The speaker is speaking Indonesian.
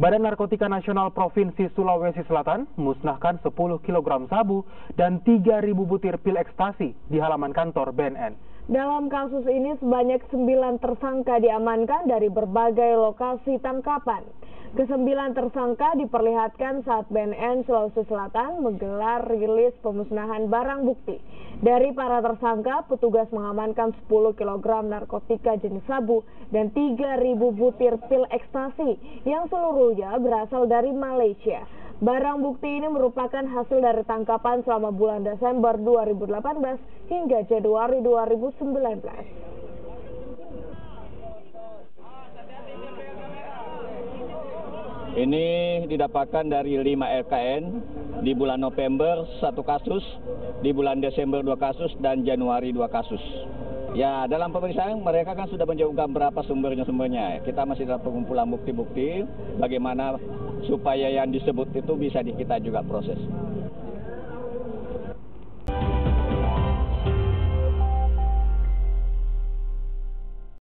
Badan Narkotika Nasional Provinsi Sulawesi Selatan musnahkan 10 kg sabu dan 3.000 butir pil ekstasi di halaman kantor BNN. Dalam kasus ini sebanyak 9 tersangka diamankan dari berbagai lokasi tangkapan. Kesembilan tersangka diperlihatkan saat BNN Sulawesi Selatan menggelar rilis pemusnahan barang bukti. Dari para tersangka, petugas mengamankan 10 kg narkotika jenis sabu dan 3.000 butir pil ekstasi yang seluruhnya berasal dari Malaysia. Barang bukti ini merupakan hasil dari tangkapan selama bulan Desember 2018 hingga Januari 2019. Ini didapatkan dari 5 LKN, di bulan November 1 kasus, di bulan Desember 2 kasus, dan Januari 2 kasus. Ya, dalam pemeriksaan mereka kan sudah menjawabkan berapa sumbernya. Kita masih dalam pengumpulan bukti-bukti, bagaimana supaya yang disebut itu bisa kita juga proses.